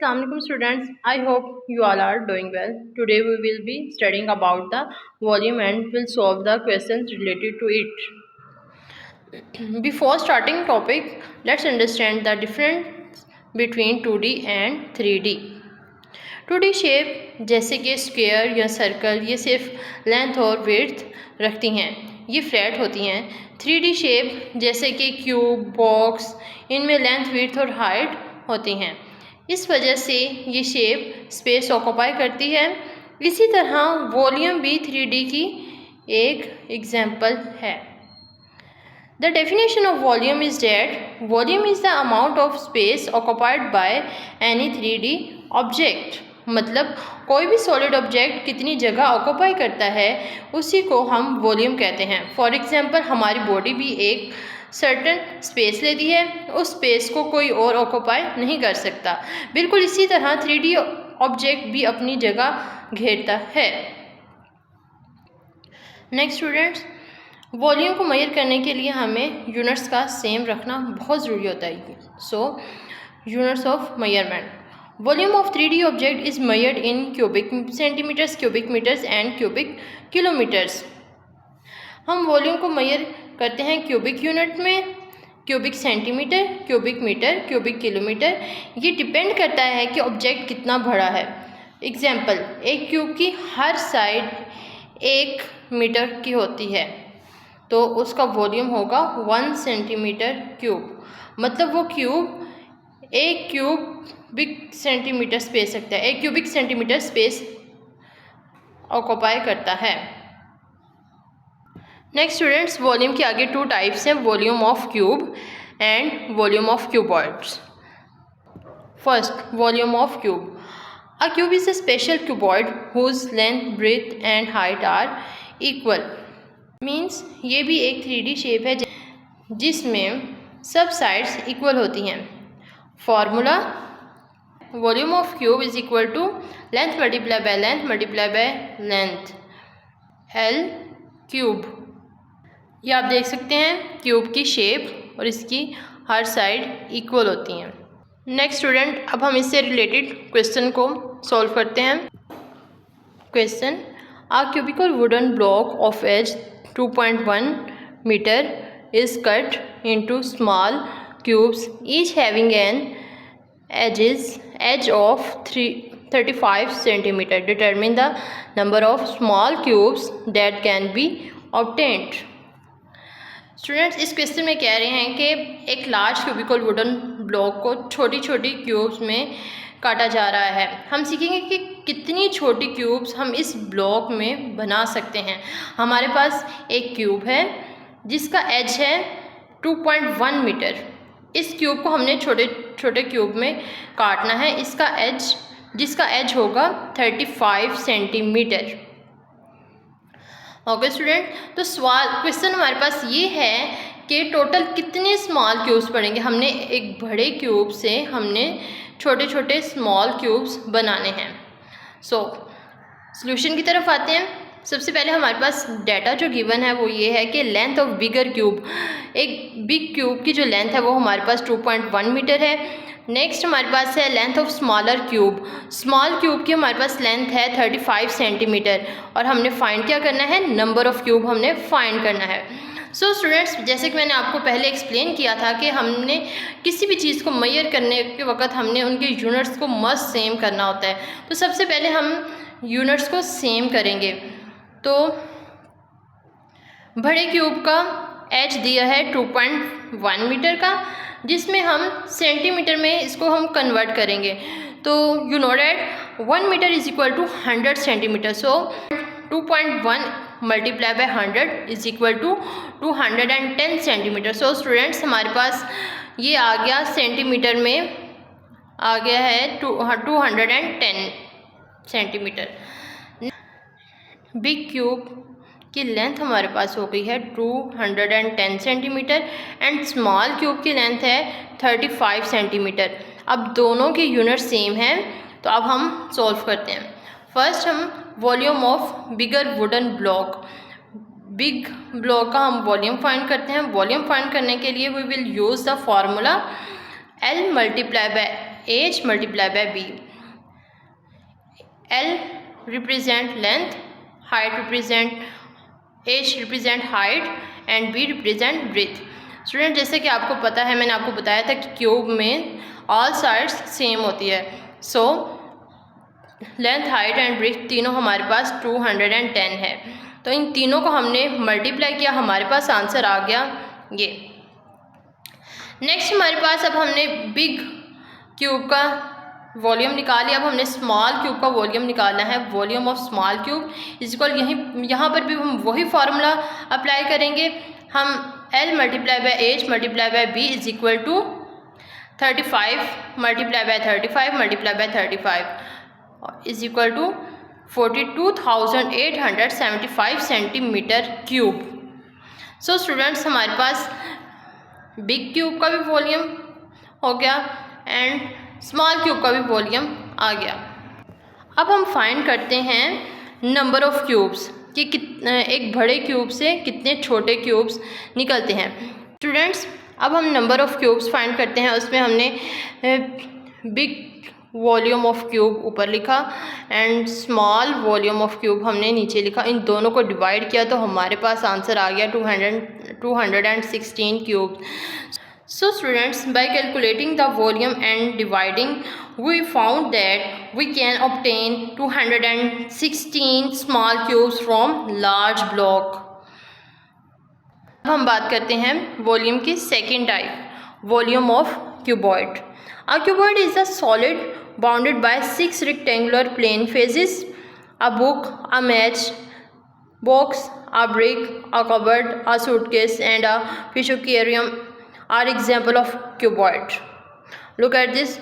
Assalamualaikum students, I hope you all are doing well. Today we will be studying about the volume and will solve the questions related to it. Before starting topic, let's understand the difference between 2D and 3D. 2D shape जैसे कि square या circle ये सिर्फ length और width रखती हैं, ये flat होती हैं। 3D शेप जैसे कि क्यूब, बॉक्स, इनमें लेंथ, विड्थ और हाइट होती हैं। इस वजह से ये शेप स्पेस ऑक्यूपाई करती है। इसी तरह वॉल्यूम भी 3D की एक एग्जाम्पल है। The definition of volume is that volume is the amount of space occupied by any 3D object. मतलब कोई भी सॉलिड ऑब्जेक्ट कितनी जगह ऑक्यूपाई करता है उसी को हम वॉल्यूम कहते हैं। फॉर एग्जांपल हमारी बॉडी भी एक सर्टन स्पेस लेती है, उस स्पेस को कोई और ऑक्यूपाई नहीं कर सकता। बिल्कुल इसी तरह 3D ऑब्जेक्ट भी अपनी जगह घेरता है। नेक्स्ट स्टूडेंट्स, वॉल्यूम को मेजर करने के लिए हमें यूनिट्स का सेम रखना बहुत ज़रूरी होता है। So units of measurement, volume of 3D object is measured in cubic centimetres, cubic metres and cubic kilometres. हम वॉल्यूम को मेजर करते हैं क्यूबिक यूनिट में, cubic centimetre, cubic metre, cubic kilometre. ये डिपेंड करता है कि ऑब्जेक्ट कितना बड़ा है। एग्जाम्पल, एक क्यूब की हर साइड 1 मीटर की होती है तो उसका वॉल्यूम होगा 1 सेंटीमीटर क्यूब। मतलब वो क्यूब 1 क्यूबिक सेंटीमीटर स्पेस रखता है, 1 क्यूबिक सेंटीमीटर स्पेस ऑक्यूपाई करता है। नेक्स्ट स्टूडेंट्स, वॉल्यूम के आगे 2 टाइप्स हैं, volume of cube and volume of cuboids. First, volume of cube. A cube is a special cuboid whose length, breadth and height are equal. Means ये भी एक 3D shape है जिसमें सब sides equal होती हैं। Formula, volume of cube is equal to length multiply by length multiply by length, L cube. ये आप देख सकते हैं क्यूब की शेप और इसकी हर साइड इक्वल होती हैं। नेक्स्ट स्टूडेंट, अब हम इससे रिलेटेड क्वेश्चन को सॉल्व करते हैं। Question, a cubical wooden block of edge 2.1 meter is cut into small cubes, each having an edge of 35 centimeter. Determine the number of small cubes that can be obtained. Students, इस question में कह रहे हैं कि एक large cubical wooden block को छोटी छोटी क्यूब्स में काटा जा रहा है। हम सीखेंगे कि कितनी छोटी क्यूब्स हम इस ब्लॉक में बना सकते हैं। हमारे पास एक क्यूब है जिसका एज है 2.1 मीटर। इस क्यूब को हमने छोटे छोटे क्यूब में काटना है। जिसका एज होगा 35 सेंटीमीटर। ओके स्टूडेंट, तो क्वेश्चन हमारे पास ये है कि टोटल कितने स्मॉल क्यूब्स पड़ेंगे। हमने एक बड़े क्यूब से हमने छोटे छोटे स्मॉल क्यूब्स बनाने हैं। सॉल्यूशन की तरफ आते हैं। सबसे पहले हमारे पास डाटा जो गिवन है वो ये है कि लेंथ ऑफ बिगर क्यूब, एक बिग क्यूब की जो लेंथ है वो हमारे पास 2.1 मीटर है। नेक्स्ट हमारे पास है length of smaller cube. Small cube की हमारे पास लेंथ है 35 सेंटीमीटर और हमने फाइंड क्या करना है, नंबर ऑफ क्यूब हमने फाइंड करना है। सो स्टूडेंट्स, जैसे कि मैंने आपको पहले एक्सप्लेन किया था कि हमने किसी भी चीज़ को मेजर करने के वक्त हमने उनके यूनिट्स को मस्ट सेम करना होता है। तो सबसे पहले हम यूनिट्स को सेम करेंगे। तो बड़े क्यूब का एज दिया है 2.1 मीटर का, जिसमें हम सेंटीमीटर में इसको हम कन्वर्ट करेंगे। तो you know that 1 metre is equal to 100 centimetre. So 2.1 multiply by 100 is equal to 210 centimetre. So students, हमारे पास ये आ गया सेंटीमीटर में आ गया है 210 सेंटीमीटर। बिग क्यूब की लेंथ हमारे पास हो गई है 210 सेंटीमीटर एंड स्मॉल क्यूब की लेंथ है 35 सेंटीमीटर। अब दोनों के यूनिट सेम हैं तो अब हम सॉल्व करते हैं। फर्स्ट हम volume of bigger wooden block, big block का हम वॉल्यूम फाइंड करते हैं। वॉल्यूम फाइंड करने के लिए we will use the formula L multiply by h multiply by b. L represent length, height represent, h represent height and b represent breadth. Student जैसे कि आपको पता है, मैंने आपको बताया था कि क्यूब में ऑल साइड्स सेम होती है. So length, height and breadth तीनों हमारे पास 210 है. तो इन तीनों को हमने मल्टीप्लाई किया, हमारे पास आंसर आ गया ये. नेक्स्ट हमारे पास अब हमने बिग क्यूब का वॉल्यूम निकाल लिया. अब हमने स्मॉल क्यूब का वॉल्यूम निकालना है. Volume of small cube is equal, यहाँ पर भी हम वही फार्मूला अप्लाई करेंगे. हम L multiply by H multiply by B is equal to 35 multiply by 35 multiply by 35 is equal to 42,875 centimetre cube. So students हमारे पास बिग क्यूब का भी वॉल्यूम हो गया एंड स्मॉल क्यूब का भी वॉल्यूम आ गया. अब हम फाइंड करते हैं नंबर ऑफ क्यूब्स कि एक बड़े क्यूब से कितने छोटे क्यूब्स निकलते हैं. स्टूडेंट्स अब हम नंबर ऑफ क्यूब्स फाइंड करते हैं. उसमें हमने बिग वॉल्यूम ऑफ क्यूब ऊपर लिखा and small volume of cube हमने नीचे लिखा. इन दोनों को डिवाइड किया तो हमारे पास आंसर आ गया 216 cube. So students, by calculating the volume and dividing, we found that we can obtain 216 small cubes from large block. अब हम बात करते हैं वॉल्यूम की second type, volume of cuboid. A cuboid is a solid bounded by 6 rectangular plane faces. A book, a match box, a brick, a cupboard, a suitcase and a fish aquarium are example of cuboid. Look at this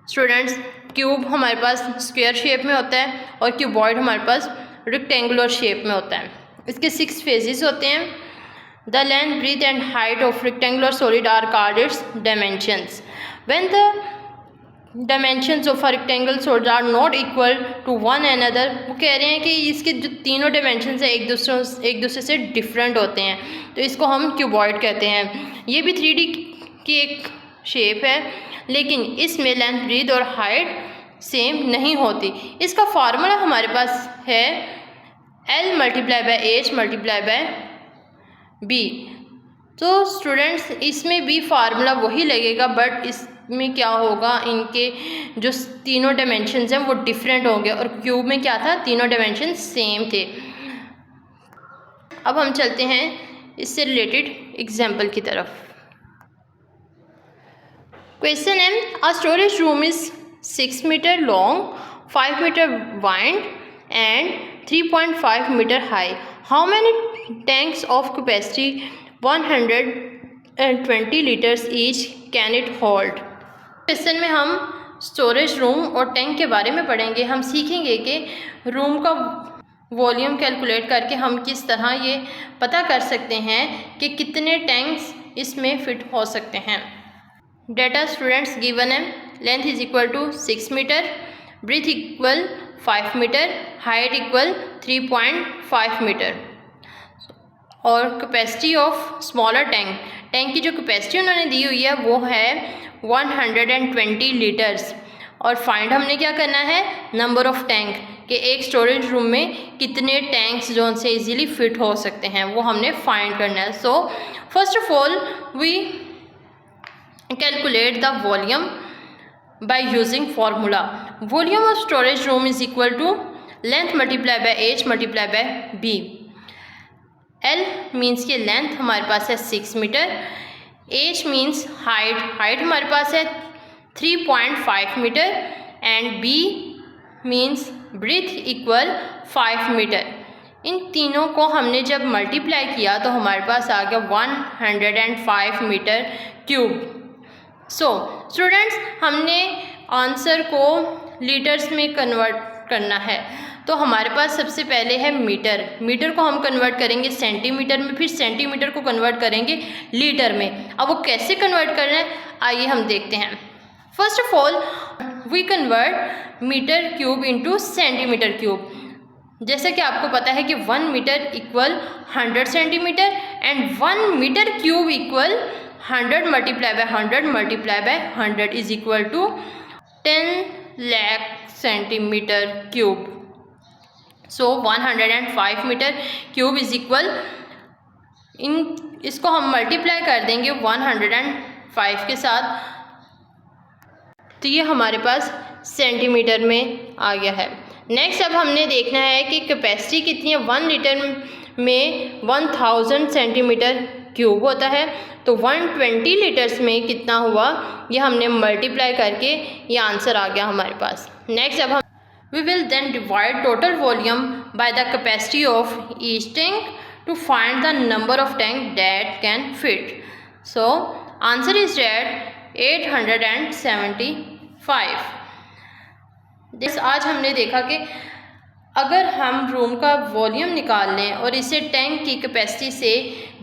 students. Cube हमारे पास square shape में होता है और cuboid हमारे पास rectangular shape में होता है. इसके 6 फेजेस होते हैं. The length, breadth and height of rectangular solid are called its dimensions. When the dimensions of a rectangle solid are not equal to one another, वो कह रहे हैं कि इसके जो तीनों डायमेंशंस हैं एक दूसरे से डिफरेंट होते हैं, तो इसको हम क्यूबॉइड कहते हैं. ये भी 3D की एक शेप है लेकिन इसमें लेंथ, ब्रेथ और हाइट सेम नहीं होती. इसका फार्मूला हमारे पास है L multiply by H multiply by B. तो स्टूडेंट्स इसमें भी फार्मूला वही लगेगा बट इसमें क्या होगा, इनके जो तीनों डायमेंशंस हैं वो डिफरेंट होंगे और क्यूब में क्या था, तीनों डायमेंशन सेम थे. अब हम चलते हैं इससे रिलेटेड एग्जाम्पल की तरफ. क्वेश्चन है, a storage room is 6 metre long, 5 metre wide and 3.5 metre high. How many tanks of capacity 120 litres each can it hold. Question में हम स्टोरेज रूम और टैंक के बारे में पढ़ेंगे. हम सीखेंगे कि रूम का वॉल्यूम कैलकुलेट करके हम किस तरह ये पता कर सकते हैं कि कितने टैंक्स इसमें फिट हो सकते हैं. डेटा स्टूडेंट्स गिवन है. Length is equal to 6 metre, breadth equal 5 metre, height equal 3.5 metre और कैपेसिटी ऑफ स्मॉलर टैंक की जो कैपेसिटी उन्होंने दी हुई है वो है 120 लीटर्स. और फाइंड हमने क्या करना है, नंबर ऑफ टैंक, कि एक स्टोरेज रूम में कितने टैंक्स जो उनसे इजीली फिट हो सकते हैं वो हमने फाइंड करना है. So first of all we calculate the volume by using formula. Volume of storage room is equal to length multiply by H multiply by B. L means की लेंथ हमारे पास है 6 मीटर, H मीन्स हाइट हमारे पास है 3.5 metre and B means breadth equal 5 metre. इन तीनों को हमने जब मल्टीप्लाई किया तो हमारे पास आ गया 105 मीटर क्यूब. सो स्टूडेंट्स हमने आंसर को लीटर्स में कन्वर्ट करना है तो हमारे पास सबसे पहले है मीटर को हम कन्वर्ट करेंगे सेंटीमीटर में, फिर सेंटीमीटर को कन्वर्ट करेंगे लीटर में. अब वो कैसे कन्वर्ट करना है आइए हम देखते हैं. First of all we convert meter cube into centimeter cube. जैसे कि आपको पता है कि 1 meter equal 100 centimeter and 1 meter cube equal 100 multiply by 100 multiply by 100 is equal to 10 lakh centimeter cube. So 105 meter cube is equal, इसको हम multiply कर देंगे 105 के साथ, तो ये हमारे पास सेंटीमीटर में आ गया है। नेक्स्ट अब हमने देखना है कि कैपेसिटी कितनी है। 1 लीटर में 1000 सेंटीमीटर क्यूब होता है, तो 120 लीटर्स में कितना हुआ, ये हमने मल्टीप्लाई करके ये आंसर आ गया हमारे पास। नेक्स्ट अब हम we will then divide total volume by the capacity of each tank to find the number of tank that can fit. So answer is that 875. this आज हमने देखा कि अगर हम रूम का वॉल्यूम निकाल लें और इसे टैंक की कैपेसिटी से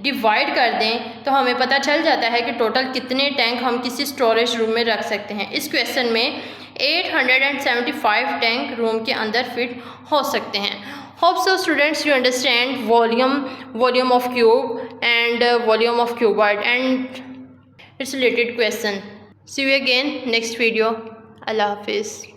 डिवाइड कर दें तो हमें पता चल जाता है कि टोटल कितने टैंक हम किसी स्टोरेज रूम में रख सकते हैं। इस क्वेश्चन में 875 टैंक रूम के अंदर फिट हो सकते हैं। Hope so students you understand volume of cube and volume of cuboid and its related question. See you again next video. अल्लाह हाफिज़।